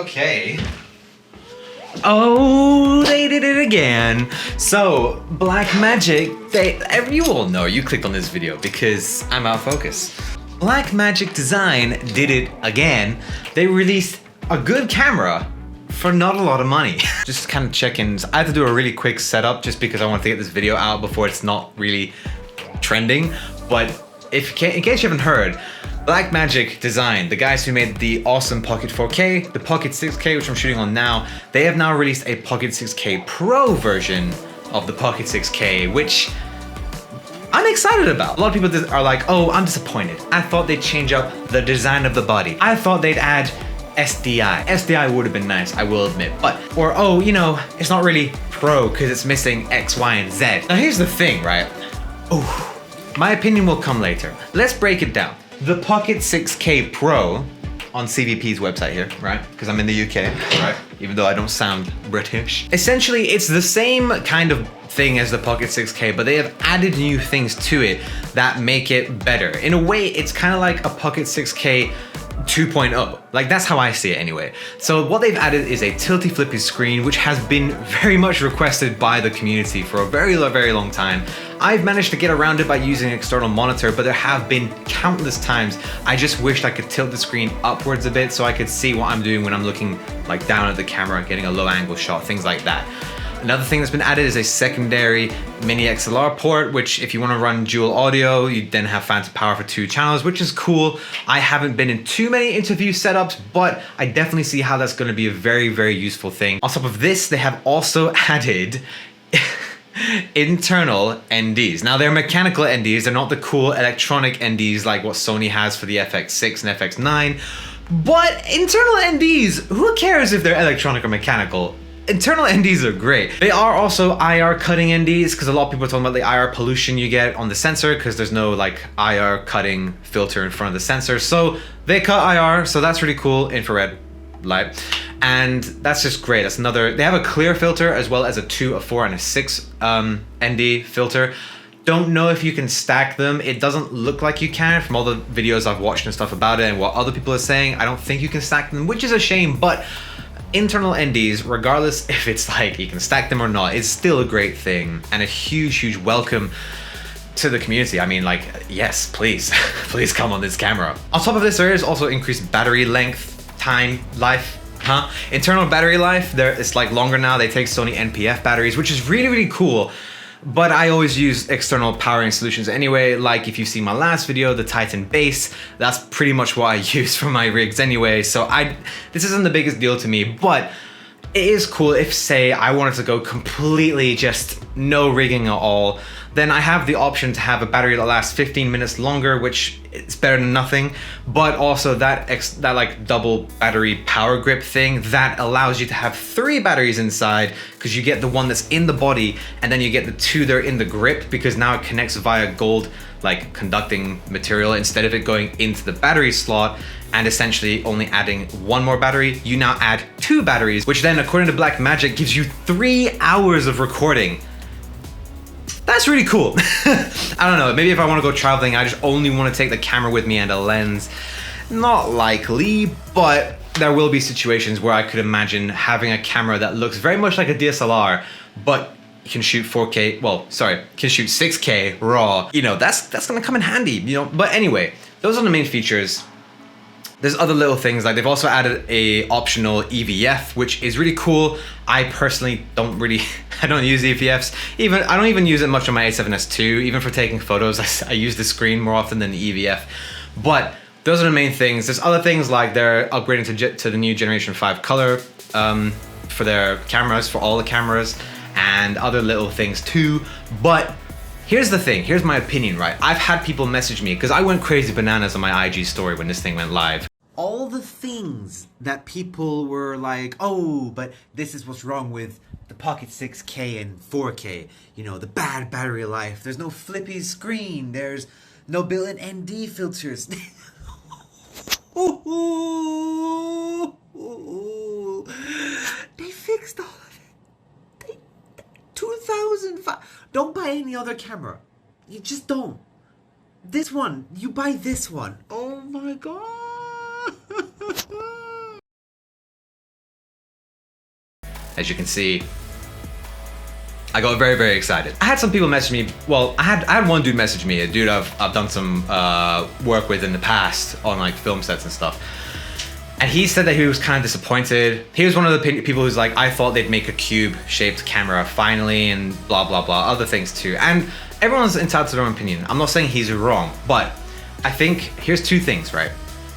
Okay. Oh, they did it again. So, Blackmagic, you all know, you clicked on this video because I'm out of focus. Blackmagic Design did it again. They released a good camera for not a lot of money. Just kind of check-ins. I had to do a really quick setup just because I wanted to get this video out before it's not really trending. But in case you haven't heard, Blackmagic Design, the guys who made the awesome Pocket 4K, the Pocket 6K, which I'm shooting on now, they have now released a Pocket 6K Pro version of the Pocket 6K, which I'm excited about. A lot of people are like, oh, I'm disappointed. I thought they'd change up the design of the body. I thought they'd add SDI. SDI would have been nice, I will admit. Or, oh, you know, it's not really Pro because it's missing X, Y, and Z. Now here's the thing, right? Oh, my opinion will come later. Let's break it down. The Pocket 6K Pro on CVP's website here, right? Because I'm in the UK, right? Even though I don't sound British. Essentially, it's the same kind of thing as the Pocket 6K, but they have added new things to it that make it better. In a way, it's kind of like a Pocket 6K 2.0. Like, that's how I see it anyway. So what they've added is a tilty flippy screen, which has been very much requested by the community for a very long time. I've managed to get around it by using an external monitor, but there have been countless times I just wished I could tilt the screen upwards a bit so I could see what I'm doing when I'm looking like down at the camera, getting a low angle shot, things like that. Another thing that's been added is a secondary mini XLR port, which if you want to run dual audio, you then have phantom power for 2 channels, which is cool. I haven't been in too many interview setups, but I definitely see how that's going to be a very useful thing. On top of this, they have also added internal NDs. Now they're mechanical NDs, they're not the cool electronic NDs like what Sony has for the FX6 and FX9, but internal NDs, who cares if they're electronic or mechanical? Internal NDs are great. They are also IR cutting NDs because a lot of people are talking about the IR pollution you get on the sensor because there's no like IR cutting filter in front of the sensor. So they cut IR, so that's really cool, infrared light. And that's just great. That's another, they have a clear filter as well as a 2, a 4, and a 6 ND filter. Don't know if you can stack them. It doesn't look like you can from all the videos I've watched and stuff about it and what other people are saying. I don't think you can stack them, which is a shame, but internal NDs, regardless if it's like you can stack them or not, it's still a great thing and a huge welcome to the community. I mean, like, yes, please, please come on this camera. On top of this, there is also increased battery length, time, life, internal battery life. It's like longer now. They take Sony NPF batteries, which is really cool. But I always use external powering solutions anyway. Like if you see my last video, the Titan base, that's pretty much what I use for my rigs anyway. So this isn't the biggest deal to me, but it is cool if, say, I wanted to go completely just no rigging at all, then I have the option to have a battery that lasts 15 minutes longer, which is better than nothing. But also that like double battery power grip thing that allows you to have 3 batteries inside, because you get the one that's in the body and then you get the 2 that are in the grip, because now it connects via gold like conducting material instead of it going into the battery slot and essentially only adding 1 more battery. You now add 2 batteries, which then, according to Blackmagic, gives you 3 hours of recording. That's really cool. I don't know, maybe if I want to go traveling, I just only want to take the camera with me and a lens. Not likely, but there will be situations where I could imagine having a camera that looks very much like a DSLR, but can shoot 4K, well, sorry, can shoot 6K RAW. You know, that's gonna come in handy, you know? But anyway, those are the main features. There's other little things, like they've also added a optional EVF, which is really cool. I personally don't I don't use EVFs. I don't even use it much on my A7S II. Even for taking photos, I use the screen more often than the EVF. But those are the main things. There's other things like they're upgrading to the new Generation 5 color for their cameras, for all the cameras, and other little things too. But here's the thing, here's my opinion, right? I've had people message me, because I went crazy bananas on my IG story when this thing went live. All the things that people were like, oh, but this is what's wrong with the Pocket 6K and 4K. You know, the bad battery life. There's no flippy screen. There's no built-in ND filters. They fixed all of it. 2005. Don't buy any other camera. You just don't. This one, you buy this one. Oh my god. As you can see, I got very, very excited. I had some people message me. Well, I had one dude message me, a dude I've done some work with in the past on like film sets and stuff. And he said that he was kind of disappointed. He was one of the people who's like, I thought they'd make a cube-shaped camera finally, and blah, blah, blah, other things too. And everyone's entitled to their own opinion. I'm not saying he's wrong, but I think here's two things, right?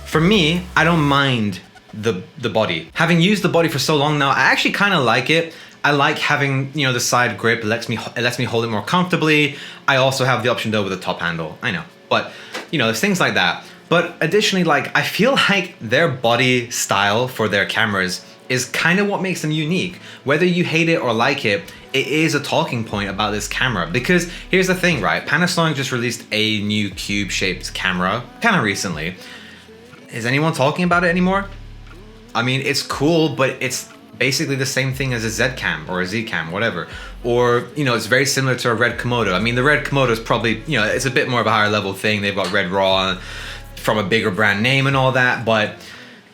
For me, I don't mind the body. Having used the body for so long now, I actually kind of like it. I like having, you know, the side grip. It lets me hold it more comfortably. I also have the option though with the top handle. I know, but you know, there's things like that. But additionally, like, I feel like their body style for their cameras is kind of what makes them unique. Whether you hate it or like it, it is a talking point about this camera. Because here's the thing, right? Panasonic just released a new cube-shaped camera kind of recently. Is anyone talking about it anymore? I mean, it's cool, but it's basically the same thing as a Z cam or a Z cam, whatever. Or, you know, it's very similar to a Red Komodo. I mean, the Red Komodo is probably, you know, it's a bit more of a higher level thing. They've got Red Raw from a bigger brand name and all that, but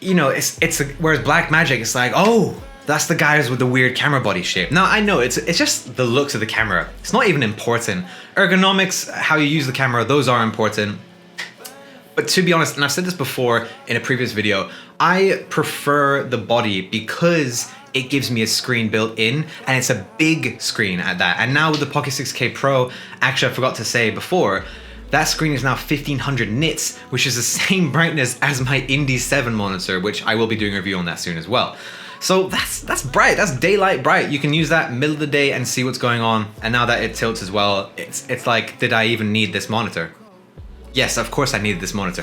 you know, whereas Blackmagic, it's like, oh, that's the guys with the weird camera body shape. Now I know it's just the looks of the camera. It's not even important. Ergonomics, how you use the camera, those are important. But to be honest, and I've said this before in a previous video, I prefer the body because it gives me a screen built in, and it's a big screen at that. And now with the Pocket 6K Pro, actually I forgot to say before, that screen is now 1500 nits, which is the same brightness as my Indy 7 monitor, which I will be doing a review on that soon as well. So that's bright, that's daylight bright. You can use that middle of the day and see what's going on. And now that it tilts as well, it's like, did I even need this monitor? Yes, of course I needed this monitor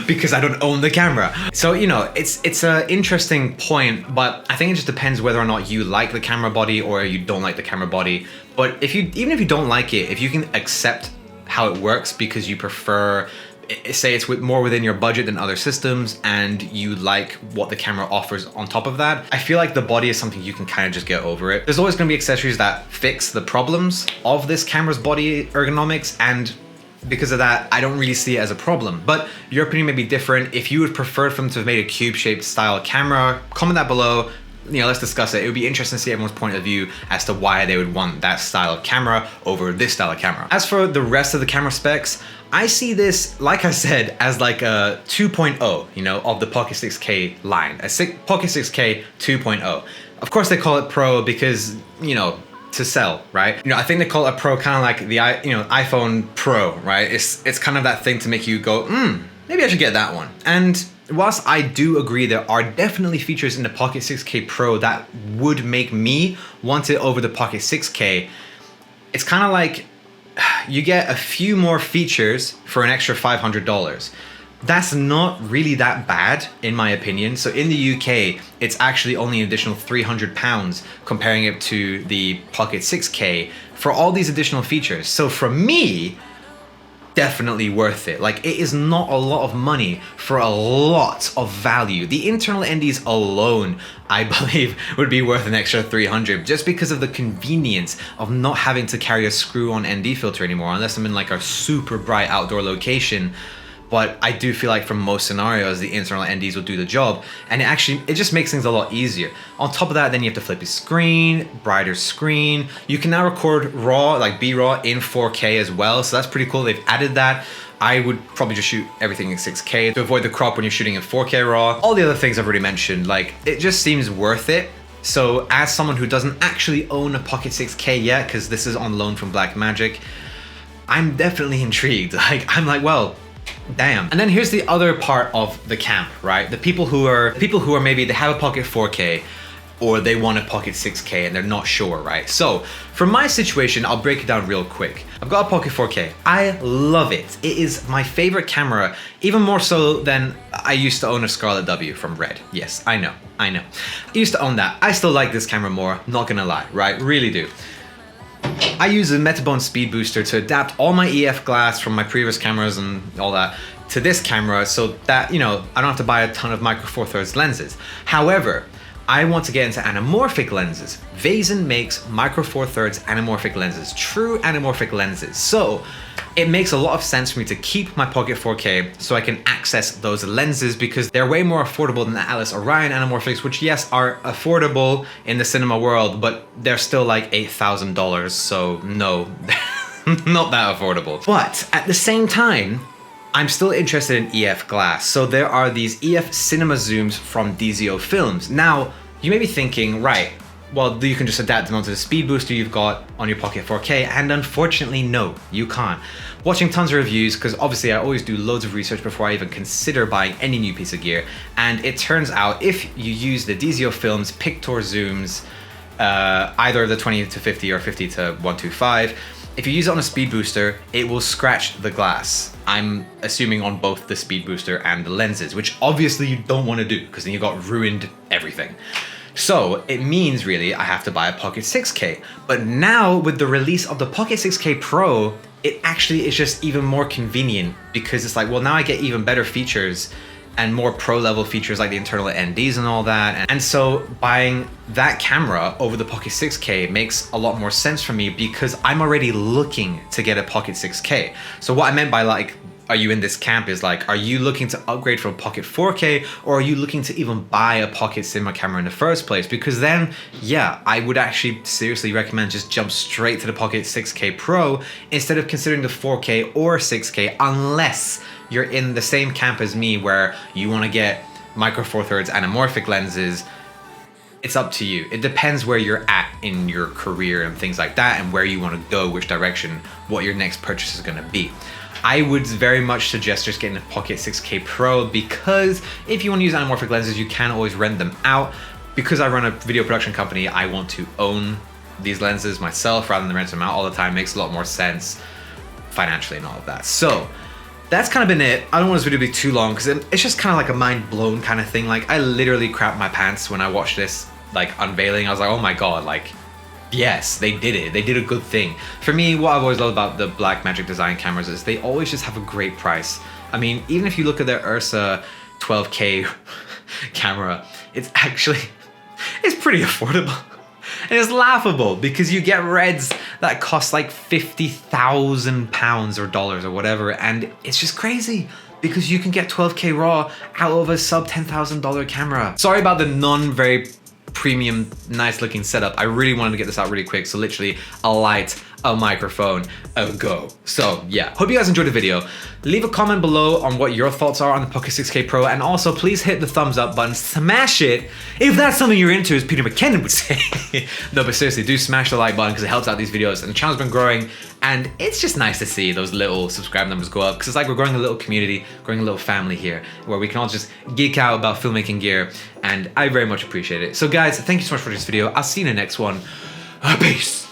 because I don't own the camera. So, you know, it's an interesting point, but I think it just depends whether or not you like the camera body or you don't like the camera body. But even if you don't like it, if you can accept how it works because you prefer, say it's more within your budget than other systems, and you like what the camera offers on top of that, I feel like the body is something you can kind of just get over it. There's always going to be accessories that fix the problems of this camera's body ergonomics, and because of that, I don't really see it as a problem. But your opinion may be different. If you would prefer for them to have made a cube-shaped style camera, comment that below. You know, let's discuss it. It would be interesting to see everyone's point of view as to why they would want that style of camera over this style of camera. As for the rest of the camera specs, I see this, like I said, as like a 2.0, you know, of the Pocket 6K line. Pocket 6K 2.0. Of course they call it Pro because, you know, to sell, right? You know, I think they call it a Pro kind of like the, you know, iPhone Pro, right? It's kind of that thing to make you go, maybe I should get that one. And whilst I do agree there are definitely features in the Pocket 6K Pro that would make me want it over the Pocket 6K, it's kind of like you get a few more features for an extra $500. That's not really that bad in my opinion. So in the UK, it's actually only an additional £300 comparing it to the Pocket 6K for all these additional features. So for me, definitely worth it. Like, it is not a lot of money for a lot of value. The internal NDs alone, I believe, would be worth an extra $300 just because of the convenience of not having to carry a screw-on ND filter anymore, unless I'm in like a super bright outdoor location. But I do feel like for most scenarios, the internal NDs will do the job, and it just makes things a lot easier. On top of that, then you have to flip your screen, brighter screen. You can now record RAW, like B-RAW in 4K as well, so that's pretty cool. They've added that. I would probably just shoot everything in 6K to avoid the crop when you're shooting in 4K RAW. All the other things I've already mentioned, like, it just seems worth it. So as someone who doesn't actually own a Pocket 6K yet, because this is on loan from Blackmagic, I'm definitely intrigued. Like, I'm like, well, damn. And then here's the other part of the camp, right? The people who are maybe they have a Pocket 4K or they want a Pocket 6K and they're not sure, right? So for my situation, I'll break it down real quick. I've got a Pocket 4K. I love it. It is my favorite camera, even more so than I used to own a Scarlett W from Red. Yes, I know. I used to own that. I still like this camera more, not gonna lie, right? Really do. I use a Metabone speed booster to adapt all my EF glass from my previous cameras and all that to this camera so that, you know, I don't have to buy a ton of Micro Four Thirds lenses. However, I want to get into anamorphic lenses. Vazen makes micro four thirds anamorphic lenses, true anamorphic lenses. So it makes a lot of sense for me to keep my Pocket 4K so I can access those lenses because they're way more affordable than the Atlas Orion anamorphics, which yes, are affordable in the cinema world, but they're still like $8,000. So no, not that affordable. But at the same time, I'm still interested in EF glass. So there are these EF cinema zooms from DZO Films. Now, you may be thinking, right, well, you can just adapt them onto the speed booster you've got on your Pocket 4K, and unfortunately, no, you can't. Watching tons of reviews, because obviously I always do loads of research before I even consider buying any new piece of gear, and it turns out if you use the DZO Films Pictor zooms, either the 20 to 50 or 50 to 125, if you use it on a speed booster, it will scratch the glass. I'm assuming on both the speed booster and the lenses, which obviously you don't want to do because then you got ruined everything. So it means really I have to buy a Pocket 6K. But now with the release of the Pocket 6K Pro, it actually is just even more convenient because it's like, well, now I get even better features and more pro level features like the internal NDs and all that. And so buying that camera over the Pocket 6K makes a lot more sense for me because I'm already looking to get a Pocket 6K. So what I meant by like, are you in this camp is like, are you looking to upgrade from Pocket 4K or are you looking to even buy a Pocket cinema camera in the first place? Because then, yeah, I would actually seriously recommend just jump straight to the Pocket 6K Pro instead of considering the 4K or 6K unless you're in the same camp as me where you want to get micro four thirds anamorphic lenses. It's up to you. It depends where you're at in your career and things like that and where you want to go, which direction, what your next purchase is going to be. I would very much suggest just getting a Pocket 6K Pro because if you want to use anamorphic lenses, you can always rent them out. Because I run a video production company, I want to own these lenses myself rather than rent them out all the time. It makes a lot more sense financially and all of that. So that's kind of been it. I don't want this video to be too long because it's just kind of like a mind blown kind of thing. Like I literally crapped my pants when I watched this like unveiling. I was like, oh my God, like yes, they did it. They did a good thing. For me, what I've always loved about the Blackmagic design cameras is they always just have a great price. I mean, even if you look at their Ursa 12K camera, it's pretty affordable. And it's laughable because you get reds that cost like £50,000 or dollars or whatever, and it's just crazy because you can get 12K RAW out of a sub $10,000 camera. Sorry about the non-very premium, nice looking setup. I really wanted to get this out really quick, so literally a light, a microphone, a go. So yeah, hope you guys enjoyed the video. Leave a comment below on what your thoughts are on the Pocket 6K Pro, and also please hit the thumbs up button, smash it if that's something you're into, as Peter McKinnon would say. No, but seriously, do smash the like button because it helps out these videos, and the channel's been growing, and it's just nice to see those little subscribe numbers go up because it's like we're growing a little community, growing a little family here where we can all just geek out about filmmaking gear, and I very much appreciate it. So guys, thank you so much for this video. I'll see you in the next one. Peace.